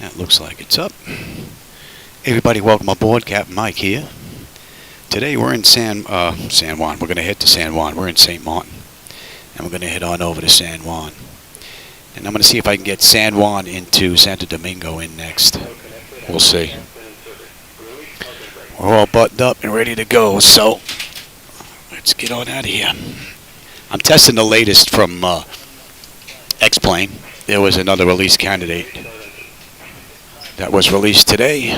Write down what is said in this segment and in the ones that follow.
That looks like it's up. Everybody, welcome aboard. Captain Mike here. Today we're in San Juan. We're going to head to San Juan. We're in St. Maarten. And we're going to head on over to San Juan. And I'm going to see if I can get San Juan into Santo Domingo in next. We'll see. We're all buttoned up and ready to go, so let's get on out of here. I'm testing the latest from X-Plane. There was another release candidate that was released today,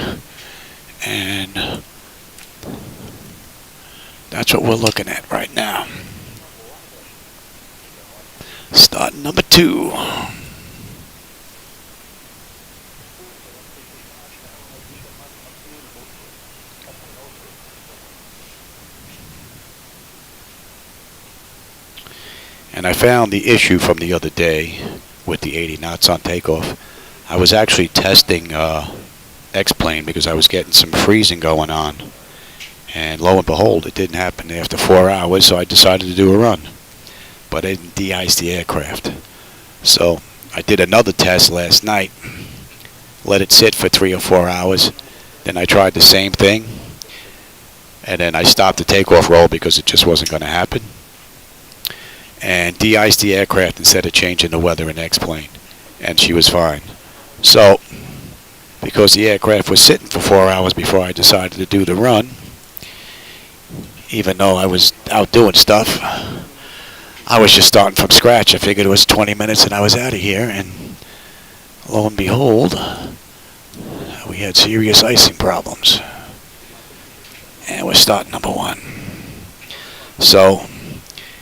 and that's what we're looking at right now. Start number 2. And I found the issue from the other day with the 80 knots on takeoff. I was actually testing X-Plane because I was getting some freezing going on. And lo and behold, it didn't happen after 4 hours, so I decided to do a run. But it didn't de-ice the aircraft. So I did another test last night, let it sit for 3 or 4 hours. Then I tried the same thing. And then I stopped the takeoff roll because it just wasn't going to happen. And de-iced the aircraft instead of changing the weather in X-Plane. And she was fine. So, because the aircraft was sitting for 4 hours before I decided to do the run, even though I was out doing stuff, I was just starting from scratch. I figured it was 20 minutes and I was out of here, and lo and behold, we had serious icing problems. And we're starting number 1. So,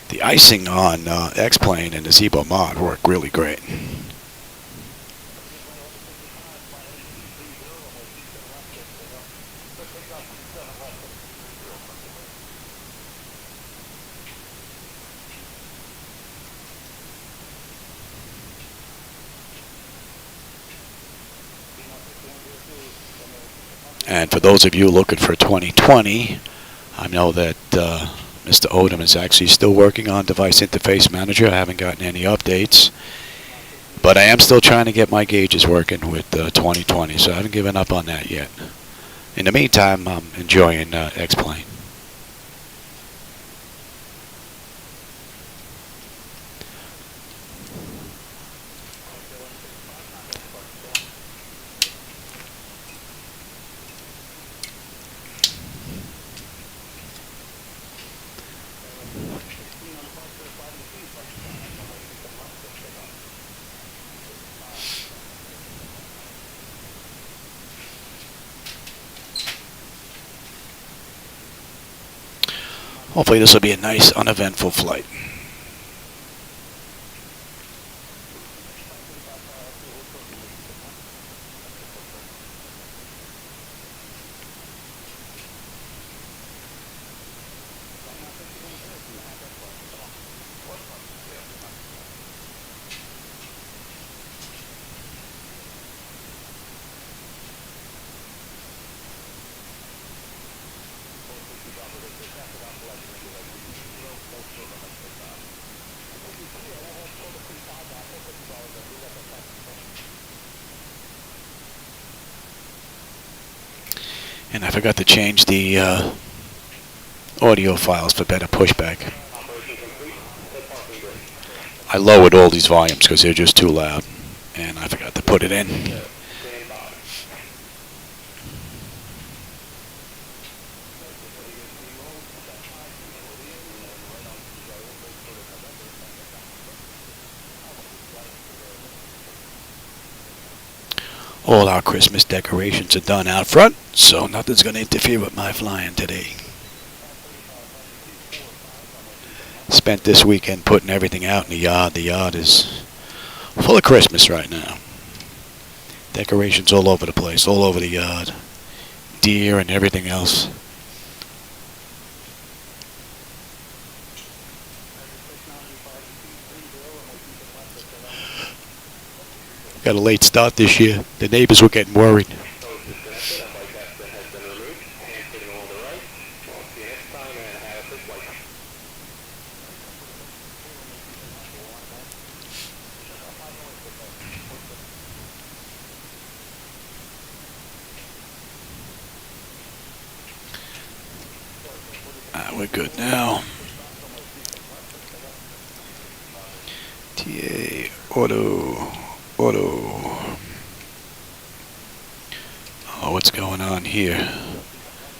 the icing on X-Plane and the Zibo Mod worked really great. And for those of you looking for 2020, I know that Mr. Odom is actually still working on Device Interface Manager. I haven't gotten any updates. But I am still trying to get my gauges working with 2020, so I haven't given up on that yet. In the meantime, I'm enjoying X-Plane. Hopefully this will be a nice, uneventful flight. And I forgot to change the audio files for better pushback. I lowered all these volumes because they're just too loud, and I forgot to put it in. All our Christmas decorations are done out front, so nothing's going to interfere with my flying today. Spent this weekend putting everything out in the yard. The yard is full of Christmas right now. Decorations all over the place, all over the yard. deer and everything else. Got a late start this year. The neighbors were getting worried. We're good now. TA auto. Oh, what's going on here?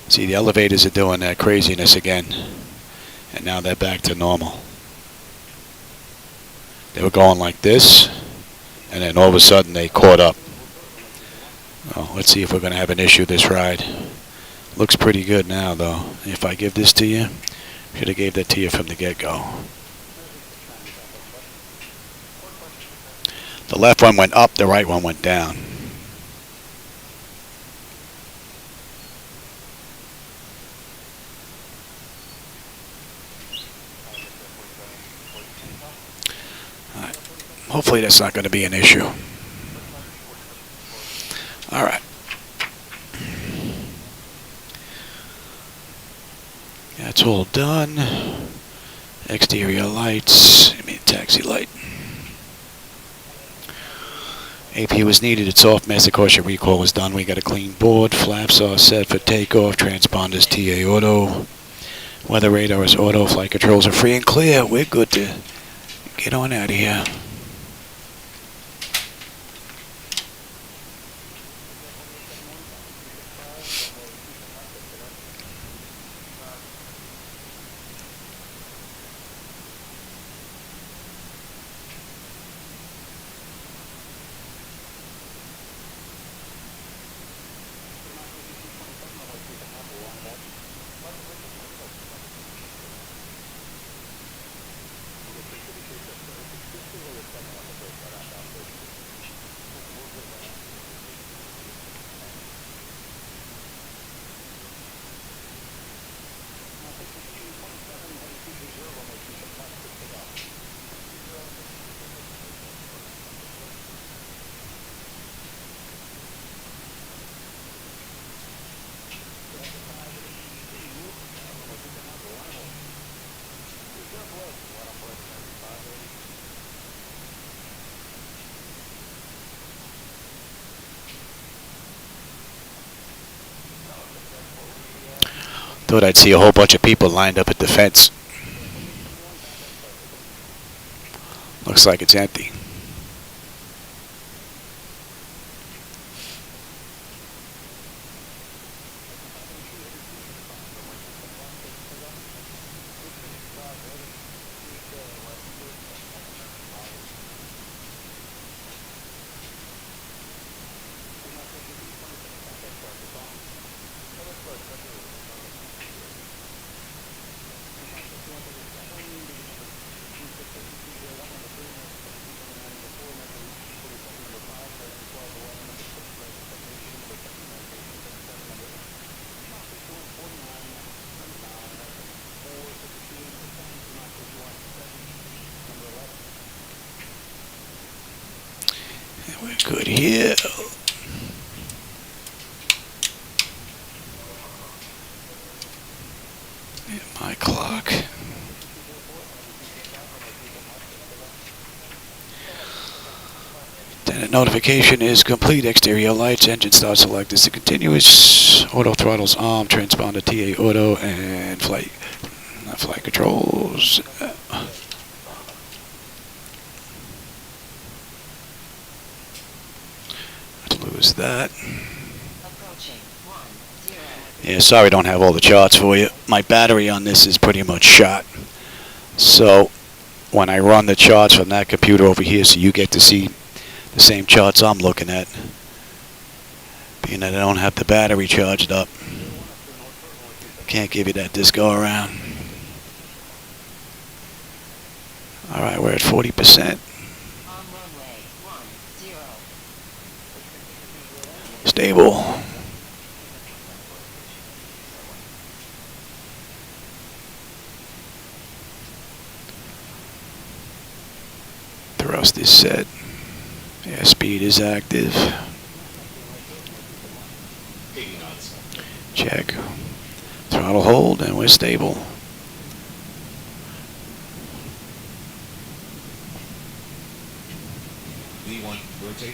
See, the elevators are doing that craziness again. And now they're back to normal. They were going like this, and then all of a sudden they caught up. Well, let's see if we're going to have an issue this ride. Looks pretty good now, though. If I give this to you, should have gave that to you from the get-go. The left one went up, the right one went down. All right. Hopefully that's not going to be an issue. All right. That's all done. Exterior lights. Taxi light. AP was needed. It's off. Master caution recall is done. We got a clean board. Flaps are set for takeoff. Transponders TA auto. Weather radar is auto. Flight controls are free and clear. We're good to get on out of here. Thought I'd see a whole bunch of people lined up at the fence. Looks like it's empty. We're good here. My clock. Tenant notification is complete. Exterior lights, engine start select is the continuous. Auto throttles on, transponder TA auto, and flight controls. Lose that. Yeah, sorry I don't have all the charts for you. My battery on this is pretty much shot. So when I run the charts from that computer over here, so you get to see the same charts I'm looking at, being that I don't have the battery charged up, can't give you that disc go around. Alright, we're at 40%. Stable. Thrust is set. Airspeed is active. Check. Throttle hold, and we're stable. V1, rotate.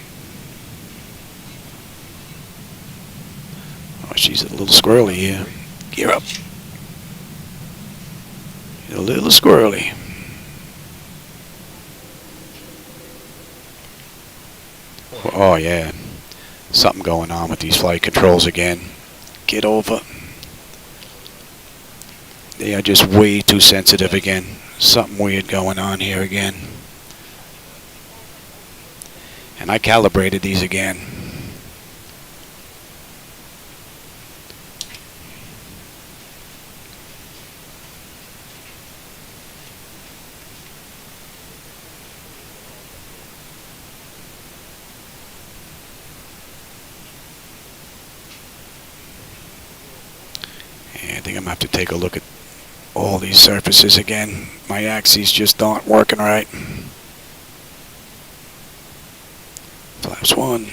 Oh, she's a little squirrely here. Gear up. A little squirrely. Oh yeah, something going on with these flight controls again. Get over. They are just way too sensitive again. Something weird going on here again. And I calibrated these again. I think I'm going to have to take a look at all these surfaces again. My axes just aren't working right. Flaps 1.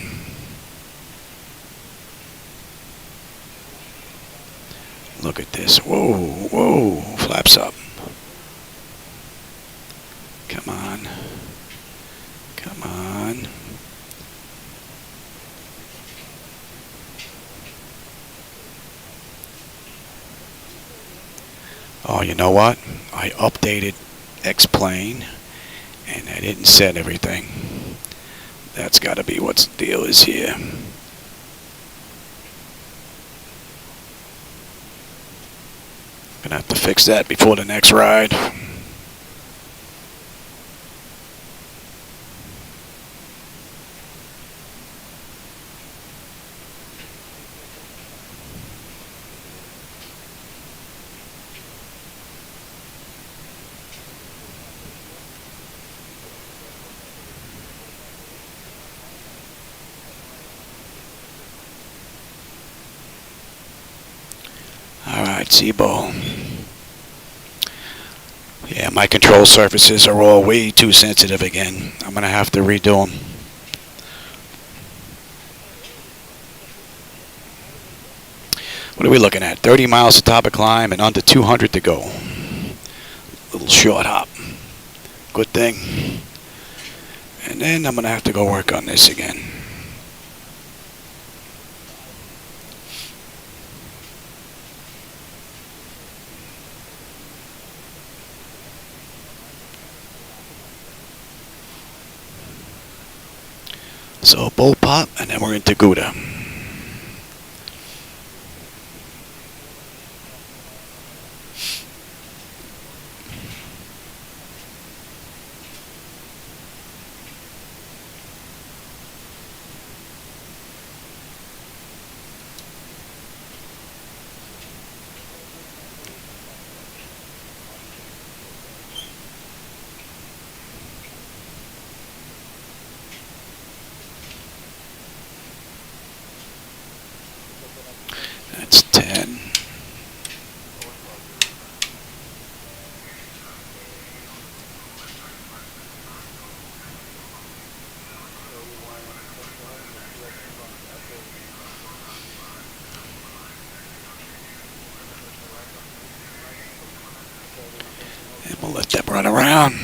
Look at this. Whoa, whoa. Flaps up. Come on. Come on. Oh, you know what? I updated X-Plane, and I didn't set everything. That's got to be what the deal is here. Gonna have to fix that before the next ride. Alright, Zibo. Yeah, my control surfaces are all way too sensitive again. I'm going to have to redo them. What are we looking at? 30 miles to top of climb and under 200 to go. Little short hop. Good thing. And then I'm going to have to go work on this again. So bull pop, and then we're into Gouda. That's 10. And we'll let that run around.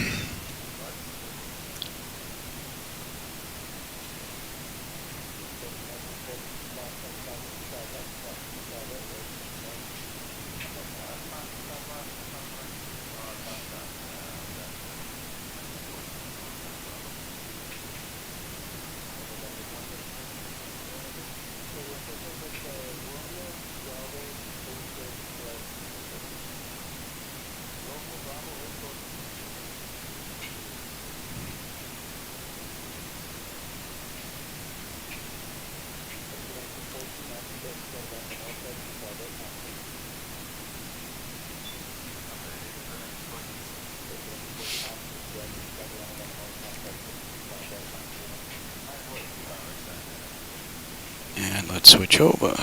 And let's switch over.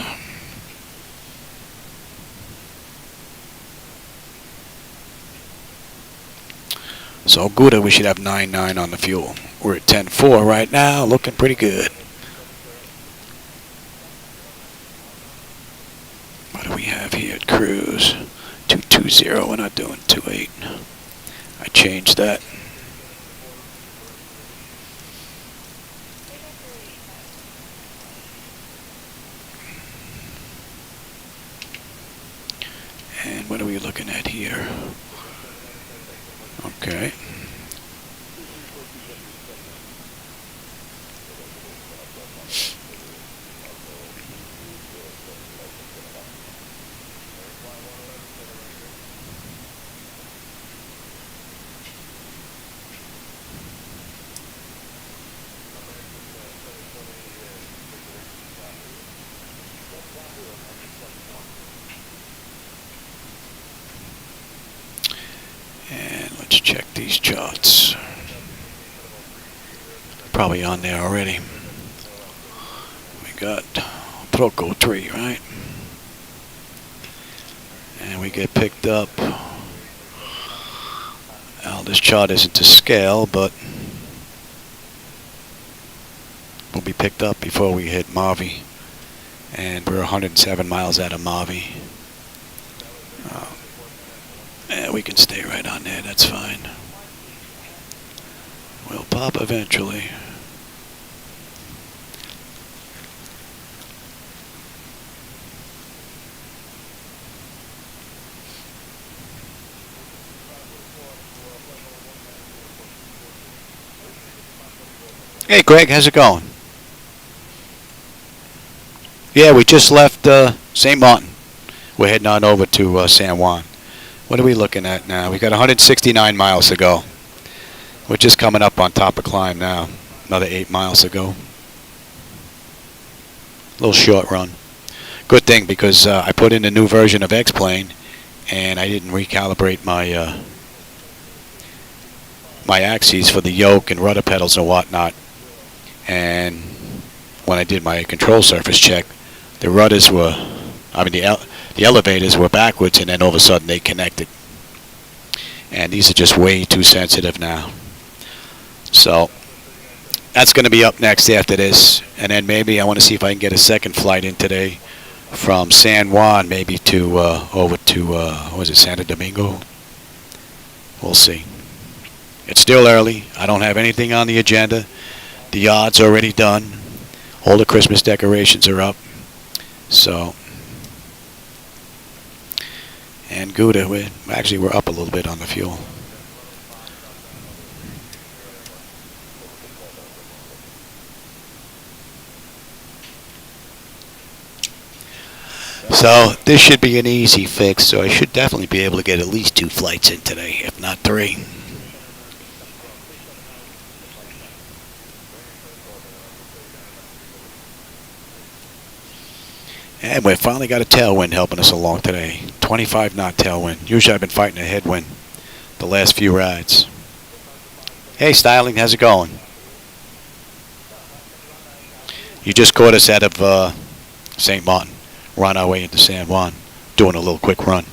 So good, we should have 9.9 on the fuel. We're at 10.4 right now, looking pretty good. What do we have here at cruise? 220, we're not doing 28. I changed that. And what are we looking at here? Okay. And let's check these charts. Probably on there already. We got Proco 3, right? And we get picked up. Now this chart isn't to scale, but we'll be picked up before we hit Mavi. And we're 107 miles out of Mavi. And we can stay right on there, that's fine. We'll pop eventually. Hey Greg, how's it going? Yeah, we just left St. Maarten. We're heading on over to San Juan. What are we looking at now? We got 169 miles to go. We're just coming up on top of climb now. Another 8 miles to go. Little short run. Good thing because I put in a new version of X-Plane and I didn't recalibrate my my axes for the yoke and rudder pedals and whatnot. And when I did my control surface check, the rudders were, the elevators were backwards, and then all of a sudden they connected. And these are just way too sensitive now. So that's going to be up next after this. And then maybe I want to see if I can get a second flight in today from San Juan, maybe to over to, what was it, Santo Domingo? We'll see. It's still early. I don't have anything on the agenda. The yard's already done. All the Christmas decorations are up. So, and Gouda, we're up a little bit on the fuel. So this should be an easy fix. So I should definitely be able to get at least 2 flights in today, if not 3. And we finally got a tailwind helping us along today. 25 knot tailwind. Usually I've been fighting a headwind the last few rides. Hey Styling, how's it going? You just caught us out of St. Maarten. We're on our way into San Juan, doing a little quick run.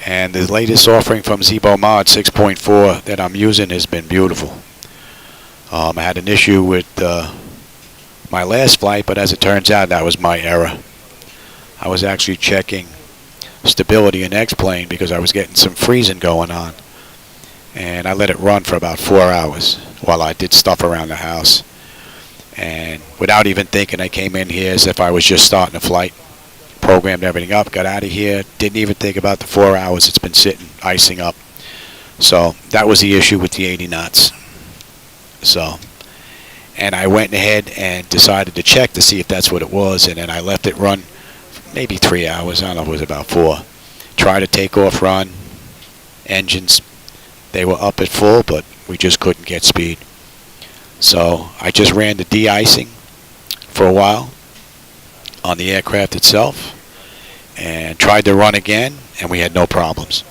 And the latest offering from Zibo Mod 6.4 that I'm using has been beautiful. I had an issue with my last flight, but as it turns out, that was my error. I was actually checking stability in X-Plane because I was getting some freezing going on. And I let it run for about 4 hours while I did stuff around the house. And without even thinking, I came in here as if I was just starting a flight. Programmed everything up, got out of here, didn't even think about the 4 hours it's been sitting, icing up. So that was the issue with the 80 knots. So, and I went ahead and decided to check to see if that's what it was, and then I left it run maybe 3 hours, I don't know if it was about 4. Tried to take off run, engines, they were up at full, but we just couldn't get speed. So I just ran the de-icing for a while on the aircraft itself and tried to run again, and we had no problems.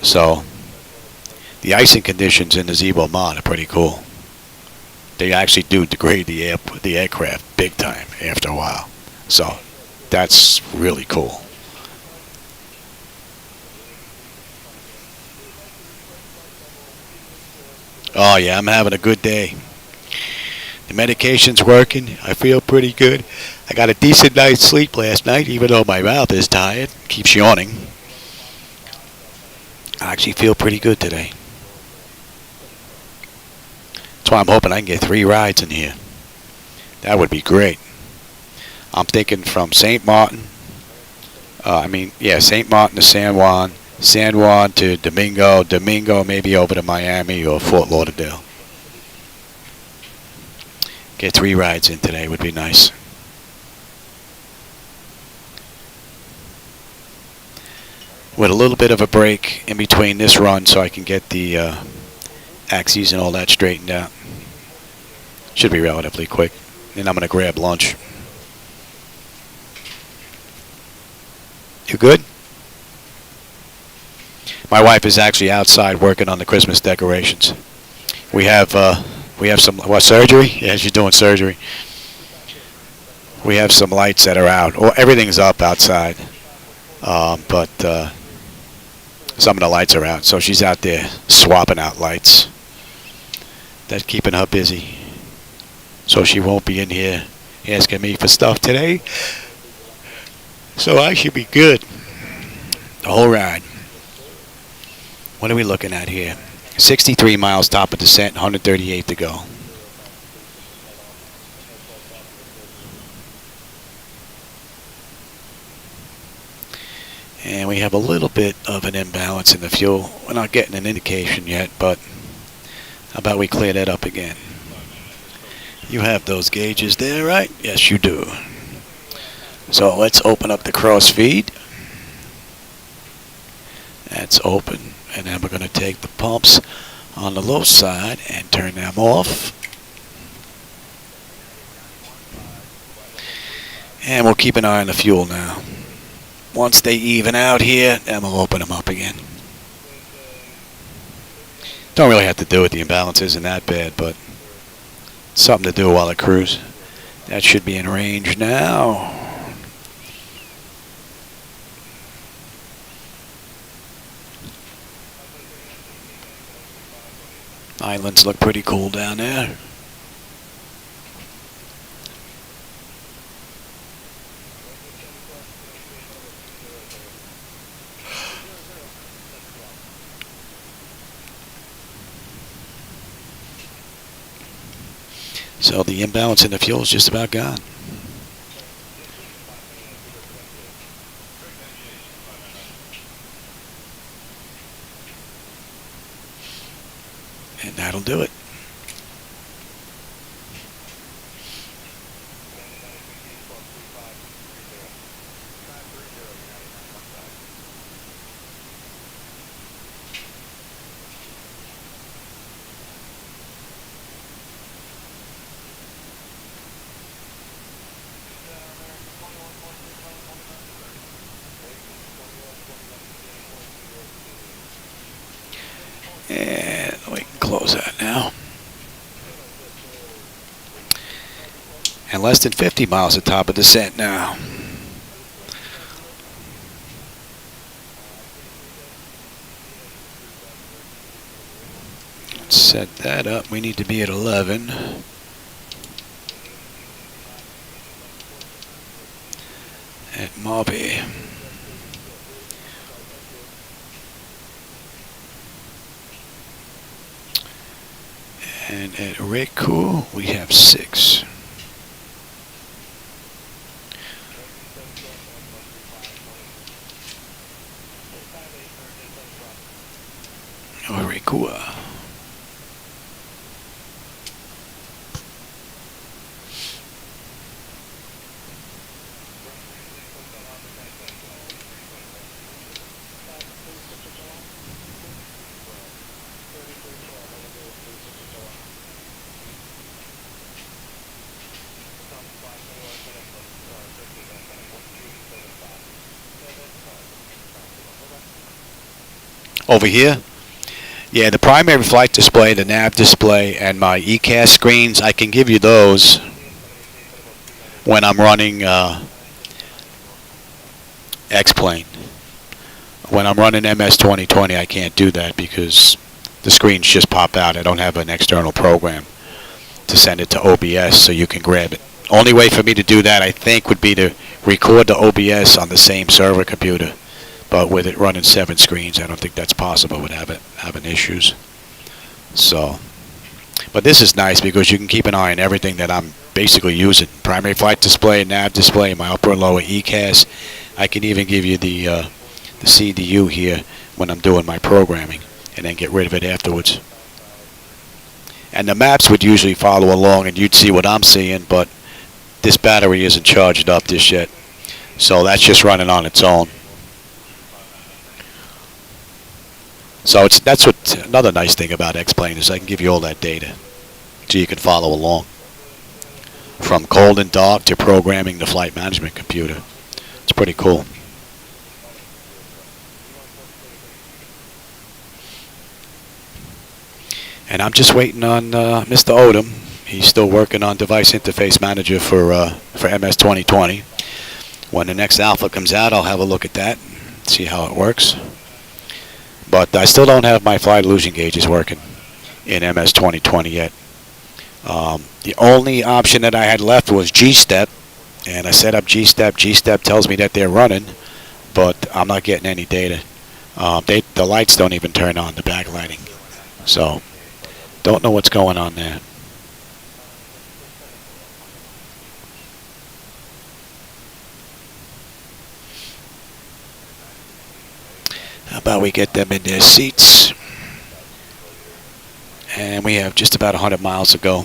So the icing conditions in the Zibo Mod are pretty cool. They actually do degrade the aircraft big time after a while. So That's really cool. Oh yeah, I'm having a good day. The medication's working. I feel pretty good. I got a decent night's sleep last night, even though my mouth is tired. Keeps yawning. I actually feel pretty good today. That's why I'm hoping I can get 3 rides in here. That would be great. I'm thinking from St. Maarten. St. Maarten to San Juan. San Juan to Domingo. Domingo maybe over to Miami or Fort Lauderdale. Get 3 rides in today would be nice. With a little bit of a break in between this run so I can get the axes and all that straightened out. Should be relatively quick. Then I'm going to grab lunch. You good? My wife is actually outside working on the Christmas decorations. We have some surgery? Yeah, she's doing surgery. We have some lights that are out. Well, everything's up outside, but some of the lights are out. So she's out there swapping out lights. That's keeping her busy. So she won't be in here asking me for stuff today. So I should be good. The whole ride. What are we looking at here? 63 miles top of descent, 138 to go. And we have a little bit of an imbalance in the fuel. We're not getting an indication yet, but how about we clear that up again? You have those gauges there, right? Yes, you do. So let's open up the cross feed. That's open. And then we're going to take the pumps on the low side and turn them off. And we'll keep an eye on the fuel now. Once they even out here, then we'll open them up again. Don't really have to do it. The imbalance isn't that bad, but something to do while I cruise. That should be in range now. Islands look pretty cool down there. So the imbalance in the fuel is just about gone. And that'll do it. And we can close that now. And less than 50 miles at top of descent now. Let's set that up. We need to be at 11. At Mobby. And at Reku, we have 6. Rekua. Over here? Yeah, the primary flight display, the nav display, and my ECAS screens, I can give you those when I'm running X-plane. When I'm running MS 2020, I can't do that because the screens just pop out. I don't have an external program to send it to OBS so you can grab it. Only way for me to do that, I think, would be to record the OBS on the same server computer. But with it running 7 screens, I don't think that's possible with having issues. So, but this is nice because you can keep an eye on everything that I'm basically using. Primary flight display, nav display, my upper and lower ECAS. I can even give you the CDU here when I'm doing my programming and then get rid of it afterwards. And the maps would usually follow along and you'd see what I'm seeing, but this battery isn't charged up just yet. So that's just running on its own. So that's what another nice thing about X-Plane is I can give you all that data so you can follow along. From cold and dark to programming the flight management computer. It's pretty cool. And I'm just waiting on Mr. Odom. He's still working on Device Interface Manager for MS 2020. When the next alpha comes out, I'll have a look at that, see how it works. But I still don't have my flight illusion gauges working in MS 2020 yet. The only option that I had left was G-Step, and I set up G-Step. G-Step tells me that they're running, but I'm not getting any data. The lights don't even turn on, the backlighting. So, don't know what's going on there. How about we get them in their seats? And we have just about 100 miles to go.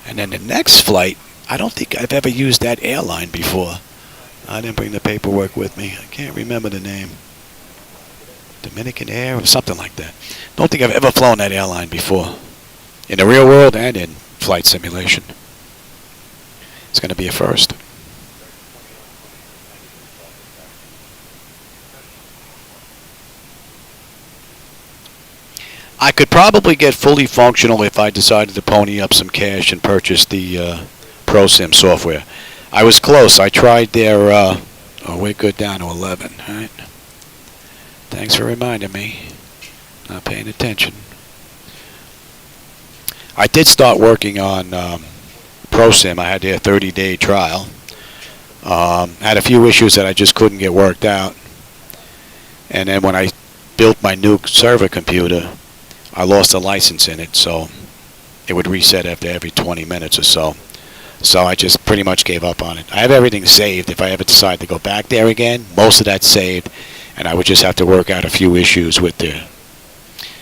And then the next flight, I don't think I've ever used that airline before. I didn't bring the paperwork with me. I can't remember the name. Dominican Air or something like that. Don't think I've ever flown that airline before. In the real world and in flight simulation. It's going to be a first. I could probably get fully functional if I decided to pony up some cash and purchase the ProSim software. I was close. I tried their... oh, we're good down to 11. All right. Thanks for reminding me. Not paying attention. I did start working on ProSim. I had their 30-day trial. Had a few issues that I just couldn't get worked out. And then when I built my new server computer, I lost a license in it, so it would reset after every 20 minutes or so. So I just pretty much gave up on it. I have everything saved. If I ever decide to go back there again, most of that's saved, and I would just have to work out a few issues with the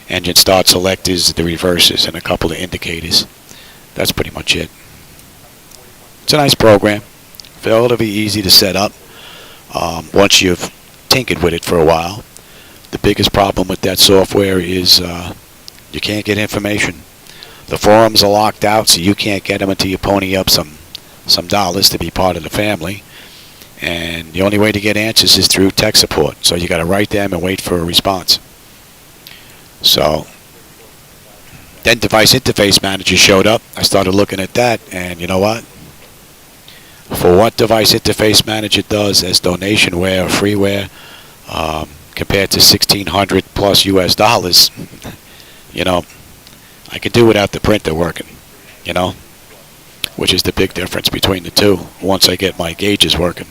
engine start selectors, the reverses, and a couple of indicators. That's pretty much it. It's a nice program. Relatively easy to set up once you've tinkered with it for a while. The biggest problem with that software is you can't get information. The forums are locked out, so you can't get them until you pony up some dollars to be part of the family. And the only way to get answers is through tech support. So you got to write them and wait for a response. So then Device Interface Manager showed up. I started looking at that, and you know what? For what Device Interface Manager does as donationware or freeware, compared to $1,600 plus US dollars, you know, I could do without the printer working, you know, which is the big difference between the two once I get my gauges working.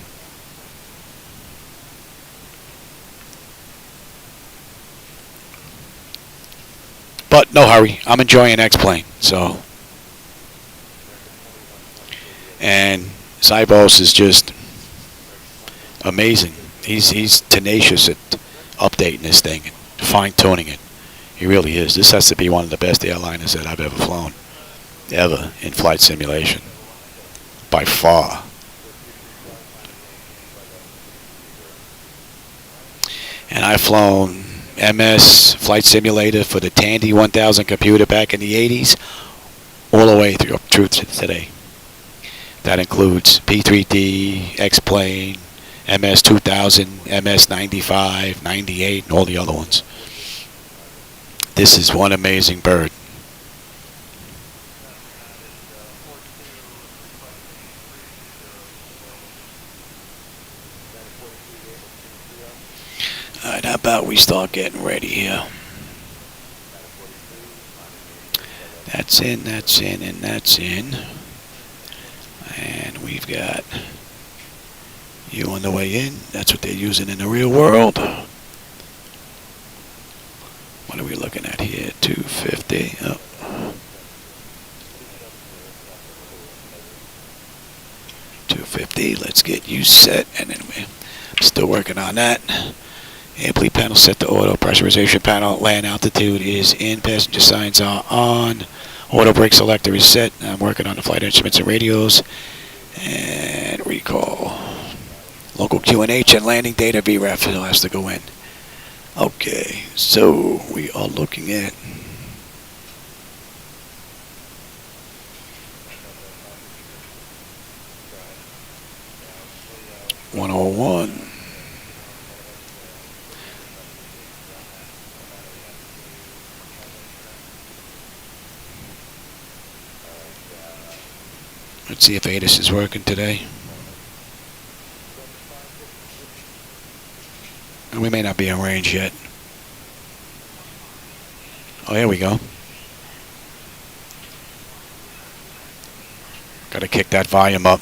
But no hurry. I'm enjoying X-Plane, so. And Zibos is just amazing. He's tenacious at updating this thing and fine-tuning it. He really is. This has to be one of the best airliners that I've ever flown. Ever in flight simulation. By far. And I've flown MS Flight Simulator for the Tandy 1000 computer back in the 80s, all the way through to today. That includes P3D, X-Plane, MS 2000, MS 95, 98, and all the other ones. This is one amazing bird. we start getting ready here. That's in, and that's in. And we've got you on the way in. That's what they're using in the real world. What are we looking at here? 250. Oh. 250. Let's get you set. And then we're still working on that. Air bleed panel set to auto. Pressurization panel. Land altitude is in. Passenger signs are on. Auto brake selector is set. I'm working on the flight instruments and radios. And recall. Local QNH and landing data VREF still has to go in. Okay, so we are looking at (101). Let's see if ATIS is working today. And we may not be in range yet. Oh, here we go. Got to kick that volume up.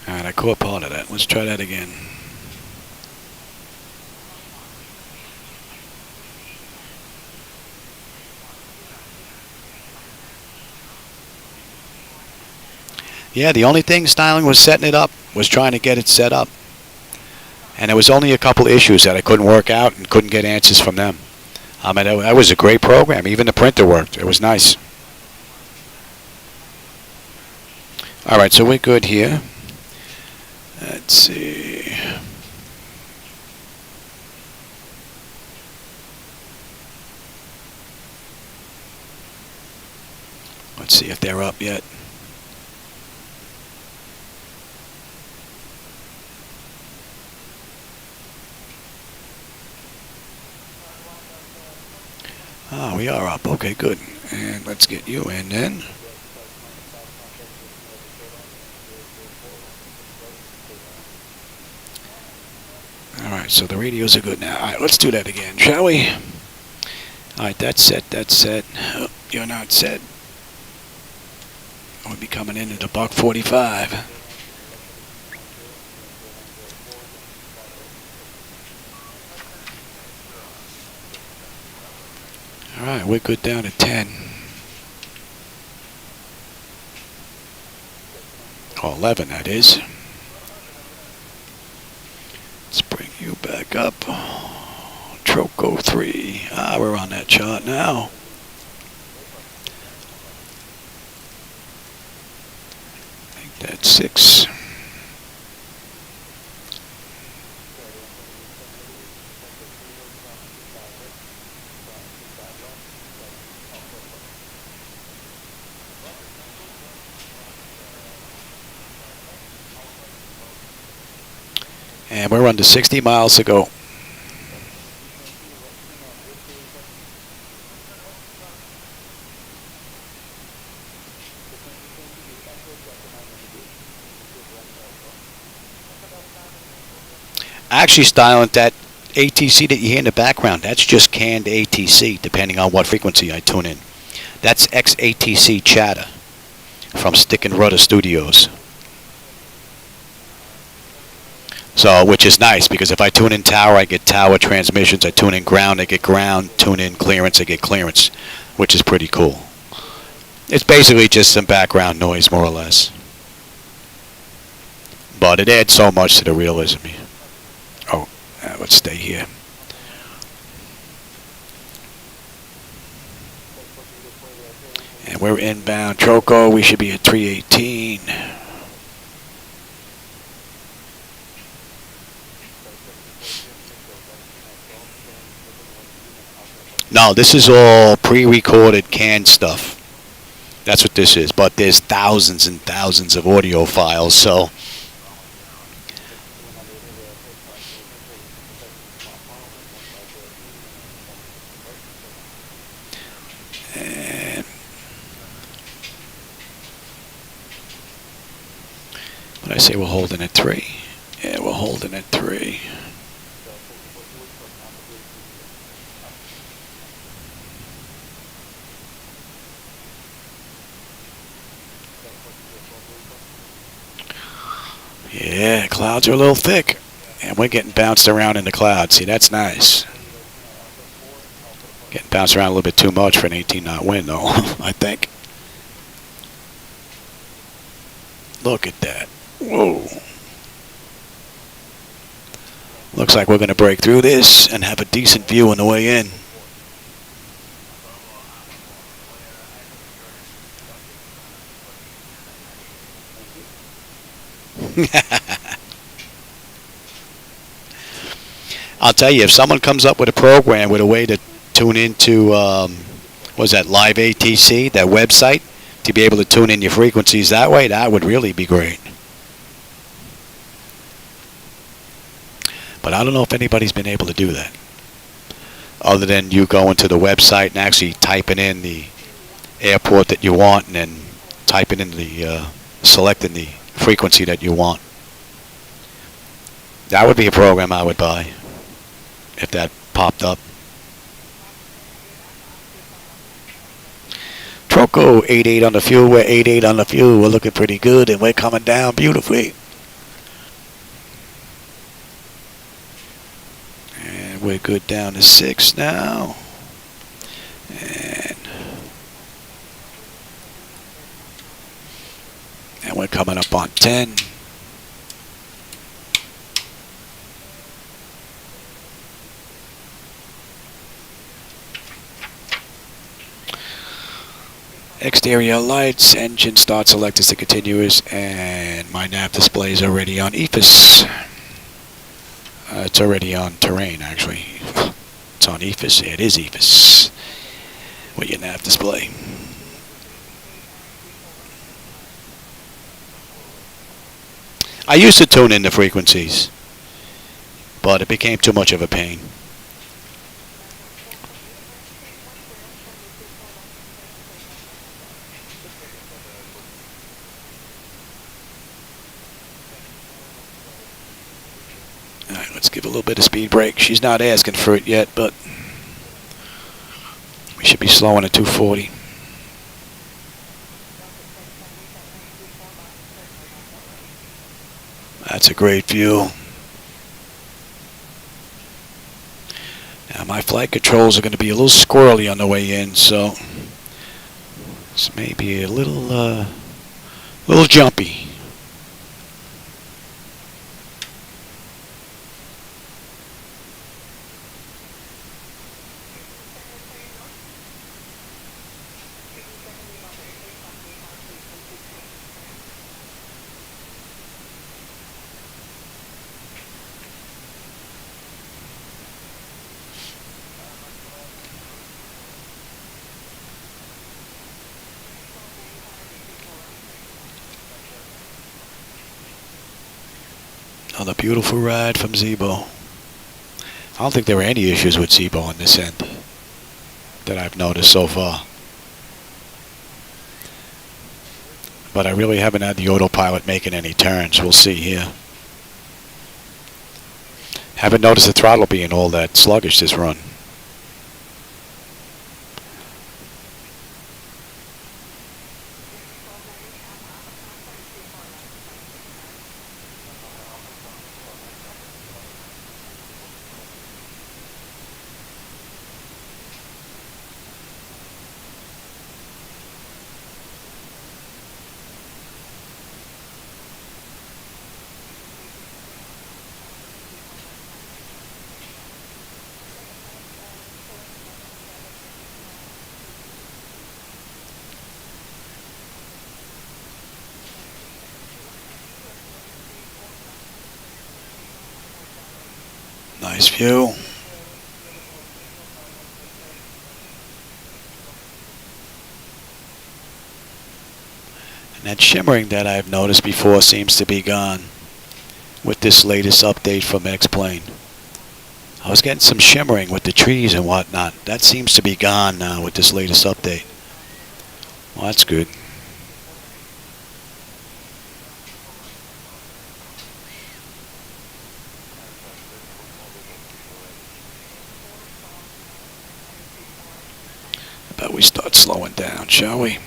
Alright, I caught part of that. Let's try that again. Yeah, the only thing styling was setting it up, was trying to get it set up. And there was only a couple issues that I couldn't work out and couldn't get answers from them. I mean, that was a great program. Even the printer worked. It was nice. Alright, so we're good here. Let's see. Let's see if they're up yet. Ah, we are up. Okay, good. And let's get you in then. Alright, so the radios are good now. Alright, let's do that again, shall we? Alright, that's set, that's set. Oh, you're not set. We'll be coming in at a buck 45. Alright, we're good down to 10. Or 11, that is. Let's bring you back up. Troco 3. Ah, we're on that chart now. I think that's 6. And we're under 60 miles to go. Actually, styling that ATC that you hear in the background, that's just canned ATC, depending on what frequency I tune in. That's ex-ATC chatter from Stick and Rudder Studios. So, which is nice, because if I tune in tower, I get tower transmissions. I tune in ground, I get ground. Tune in clearance, I get clearance, which is pretty cool. It's basically just some background noise, more or less. But it adds so much to the realism. Oh, let's stay here. And we're inbound Troco. We should be at 318. No, this is all pre-recorded canned stuff. That's what this is. But there's thousands and thousands of audio files, so say we're holding at 3. Yeah, we're holding at 3. Yeah, clouds are a little thick. And we're getting bounced around in the clouds. See, that's nice. Getting bounced around a little bit too much for an 18-knot wind, though, I think. Look at that. Whoa. Looks like we're going to break through this and have a decent view on the way in. I'll tell you, if someone comes up with a program with a way to tune into, what's that, Live ATC, that website, to be able to tune in your frequencies that way, that would really be great. But I don't know if anybody's been able to do that, other than you going to the website and actually typing in the airport that you want and then typing in the, selecting the frequency that you want. That would be a program I would buy if that popped up. Troco 88 on the fuel. We're 88 on the fuel. We're looking pretty good, and we're coming down beautifully. And we're good down to 6 now. And we're coming up on 10. Exterior lights, engine start selected to continuous, and my nav display is already on EFIS. It's already on terrain, actually. It's on EFIS. It is EFIS with your nav display. I used to tune in the frequencies, but it became too much of a pain. Alright, let's give a little bit of speed brake. She's not asking for it yet, but we should be slowing at 240. That's a great view. Now my flight controls are going to be a little squirrely on the way in, so this may be a little jumpy. Another beautiful ride from Zibo. I don't think there were any issues with Zibo on this end that I've noticed so far. But I really haven't had the autopilot making any turns. We'll see here. Haven't noticed the throttle being all that sluggish this run. Nice view. And that shimmering that I've noticed before seems to be gone with this latest update from X-Plane. I was getting some shimmering with the trees and whatnot. That seems to be gone now with this latest update. Well, that's good. about we start slowing down, shall we?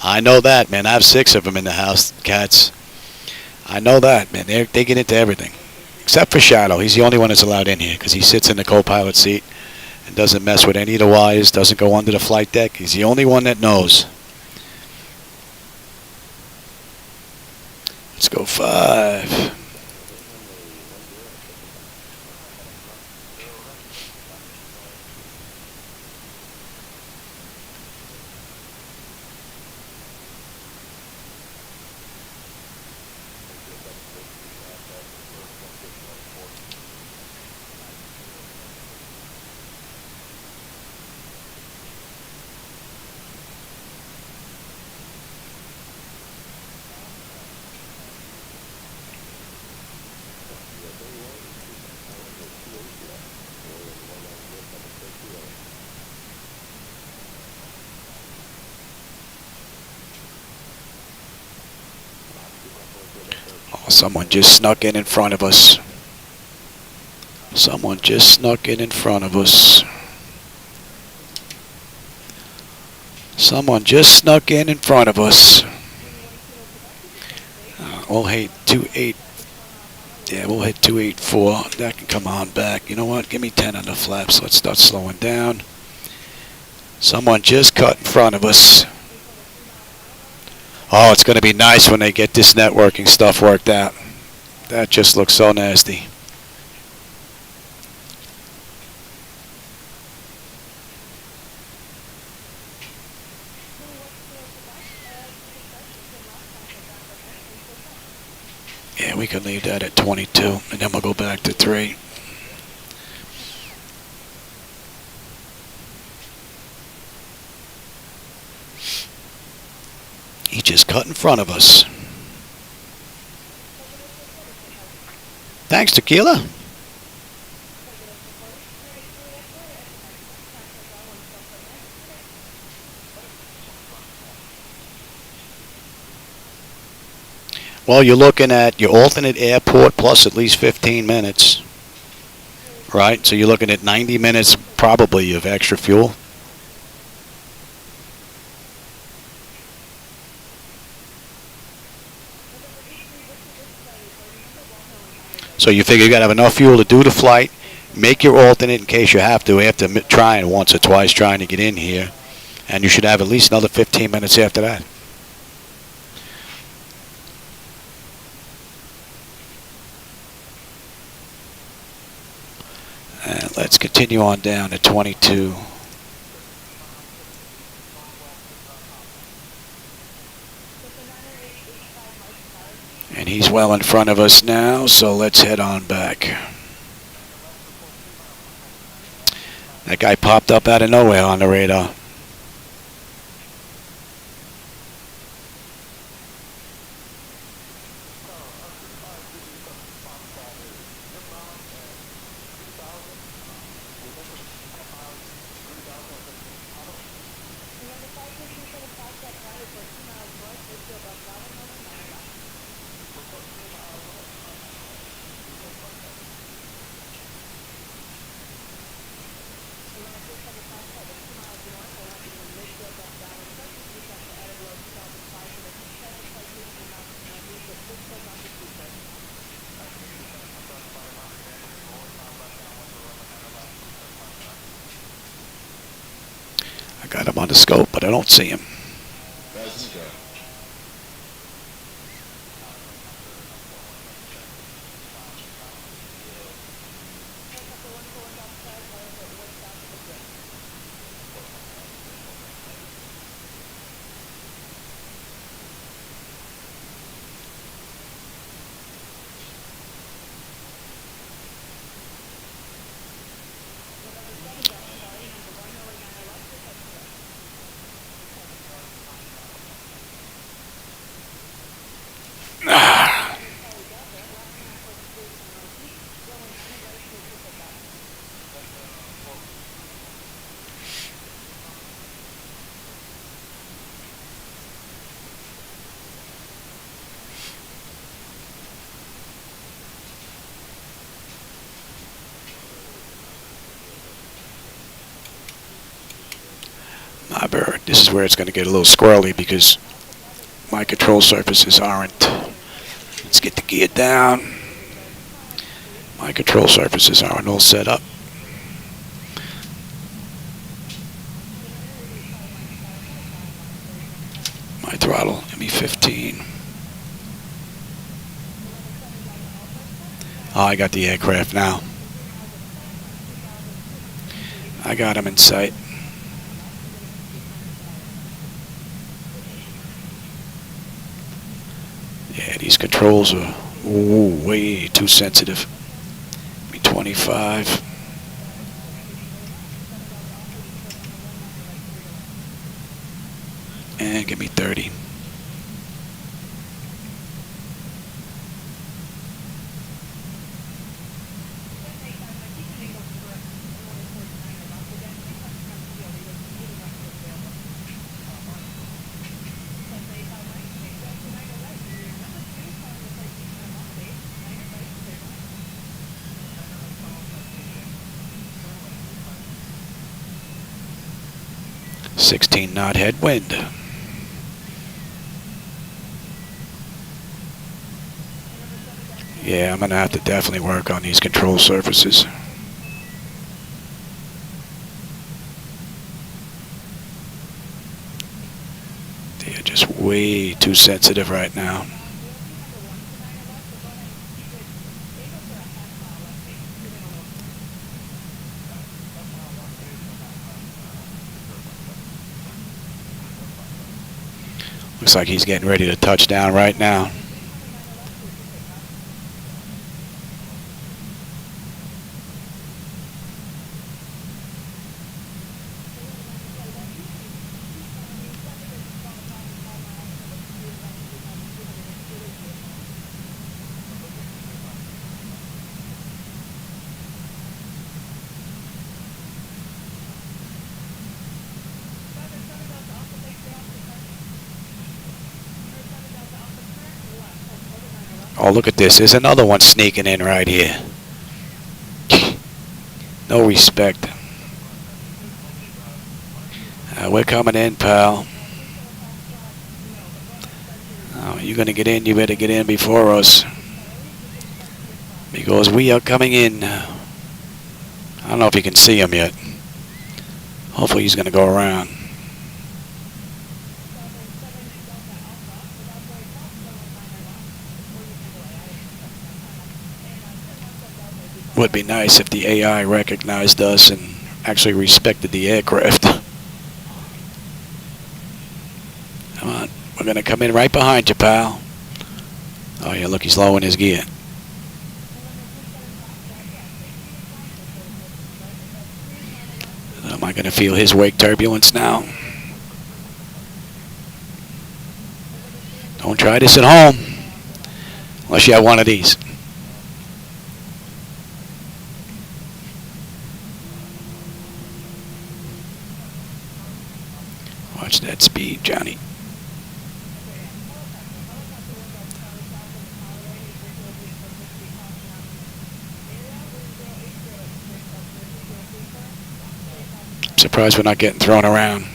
I know that, man. I have 6 of them in the house, cats. I know that, man. They get into everything. Except for Shadow. He's the only one that's allowed in here because he sits in the co-pilot seat and doesn't mess with any of the wires, doesn't go under the flight deck. He's the only one that knows. Let's go 5. Oh, someone just snuck in front of us. Someone just snuck in front of us. Someone just snuck in front of us. We'll hit 28. Yeah, we'll hit 284. That can come on back. You know what? Give me 10 on the flaps. Let's start slowing down. Someone just cut in front of us. Oh, it's going to be nice when they get this networking stuff worked out. That just looks so nasty. Yeah, we can leave that at 22, and then we'll go back to 3. He just cut in front of us. Thanks, Tequila. Well, you're looking at your alternate airport plus at least 15 minutes, right? So you're looking at 90 minutes probably of extra fuel. So you figure you got to have enough fuel to do the flight, make your alternate in case you have to after trying once or twice trying to get in here, and you should have at least another 15 minutes after that. And let's continue on down to 22. And he's well in front of us now, so let's head on back. That guy popped up out of nowhere on the radar. I got him on the scope, but I don't see him. This is where it's going to get a little squirrely because my control surfaces aren't. Let's get the gear down. My control surfaces aren't all set up. My throttle, ME15. Oh, I got the aircraft now. I got him in sight. Yeah, these controls are way too sensitive. Give me 25. And give me 30. .16 headwind. Yeah, I'm going to have to definitely work on these control surfaces. They are just way too sensitive right now. Looks like he's getting ready to touch down right now. Oh, look at this. There's another one sneaking in right here. No respect. We're coming in, pal. Oh, you're going to get in. You better get in before us. Because we are coming in. I don't know if you can see him yet. Hopefully he's going to go around. Would be nice if the AI recognized us and actually respected the aircraft. Come on, we're going to come in right behind you, pal. Oh yeah, look, he's lowering his gear. Am I going to feel his wake turbulence now? Don't try this at home, unless you have one of these. Watch that speed, Johnny. I'm surprised we're not getting thrown around.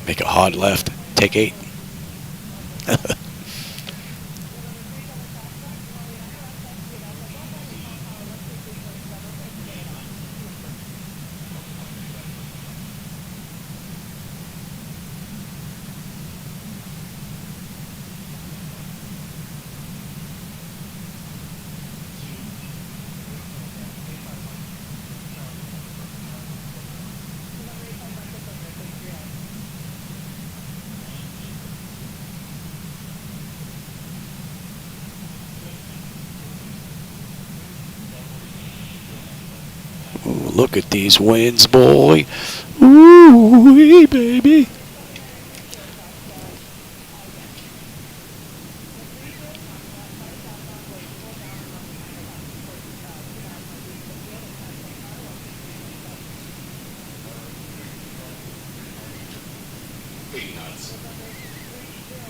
Make a hard left. Take 8. look at these winds, boy. Ooh, baby.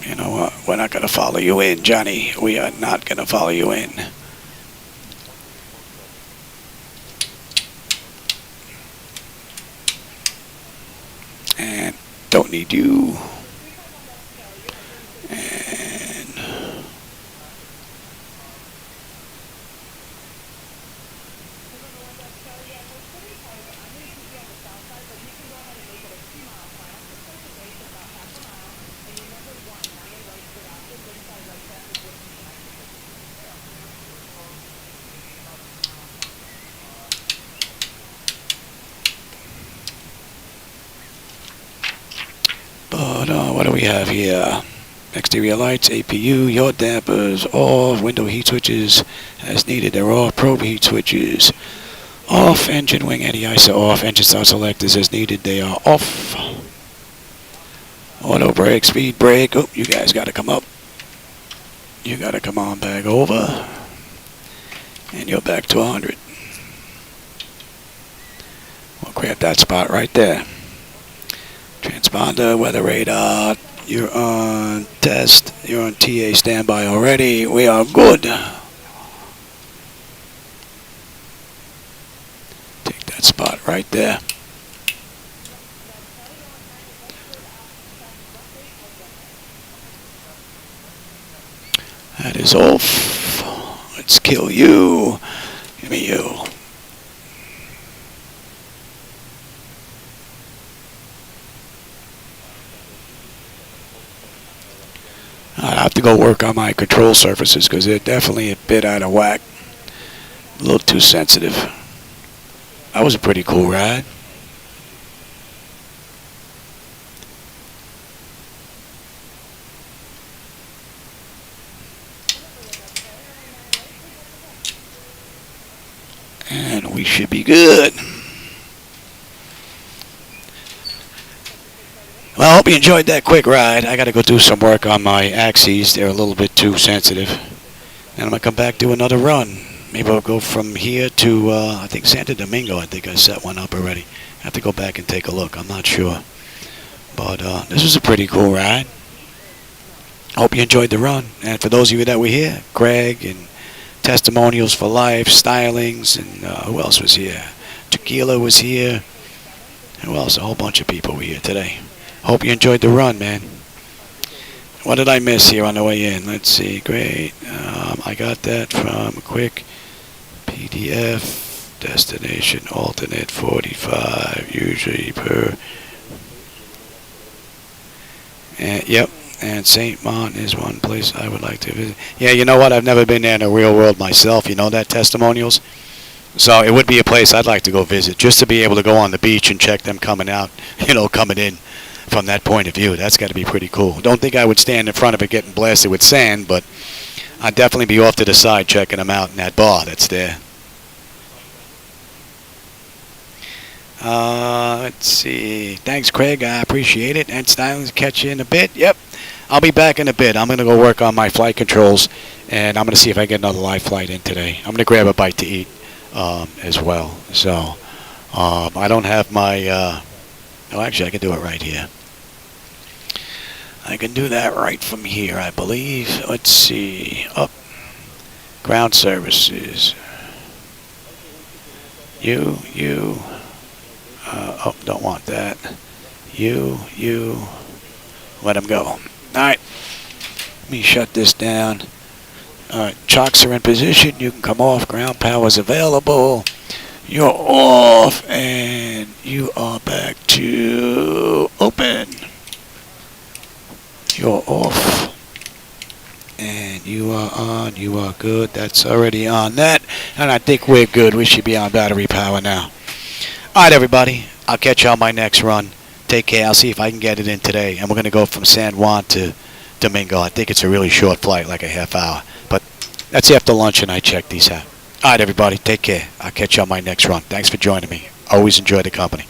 You know what? We're not going to follow you in, Johnny. We are not going to follow you in. And don't need you. And what do we have here? Exterior lights, APU, yaw dampers, off, window heat switches as needed. They're off, probe heat switches, off, engine wing anti-iso off, engine start selectors as needed. They are off. Auto brake, speed brake. Oh, you guys got to come up. You got to come on back over. And you're back to 100. We'll grab that spot right there. Transponder, weather radar, you're on test, you're on TA standby already, we are good. Take that spot right there. That is off. Let's kill you. Give me you. I'd have to go work on my control surfaces because they're definitely a bit out of whack. A little too sensitive. That was a pretty cool ride. And we should be good. Well, I hope you enjoyed that quick ride. I got to go do some work on my axes. They're a little bit too sensitive. And I'm going to come back, do another run. Maybe I'll go from here to, I think, Santo Domingo. I think I set one up already. I have to go back and take a look. I'm not sure. But this was a pretty cool ride. I hope you enjoyed the run. And for those of you that were here, Greg and Testimonials for Life, Stylings, and who else was here? Tequila was here. Who else? A whole bunch of people were here today. Hope you enjoyed the run, man. What did I miss here on the way in? Let's see. Great. I got that from a quick PDF. Destination alternate 45. Usually per. Yep. And St. Maarten is one place I would like to visit. Yeah, you know what? I've never been there in the real world myself. You know that, Testimonials? So it would be a place I'd like to go visit, just to be able to go on the beach and check them coming out, coming in from that point of view. That's got to be pretty cool. Don't think I would stand in front of it getting blasted with sand, but I'd definitely be off to the side checking them out in that bar that's there. Let's see. Thanks, Craig. I appreciate it. And Stylings, catch you in a bit. Yep. I'll be back in a bit. I'm going to go work on my flight controls, and I'm going to see if I get another live flight in today. I'm going to grab a bite to eat as well. So I don't have my... oh, actually, I can do it right here. I can do that right from here, I believe. Let's see. Up. Ground services. You. Oh, don't want that. You. Let him go. All right. Let me shut this down. All right. Chocks are in position. You can come off. Ground power's available. You're off, and you are back to open. You're off, and you are on. You are good. That's already on that, and I think we're good. We should be on battery power now. All right, everybody. I'll catch you on my next run. Take care. I'll see if I can get it in today, and we're going to go from San Juan to Domingo. I think it's a really short flight, like a half hour, but that's after lunch, and I check these out. All right, everybody, take care. I'll catch you on my next run. Thanks for joining me. Always enjoy the company.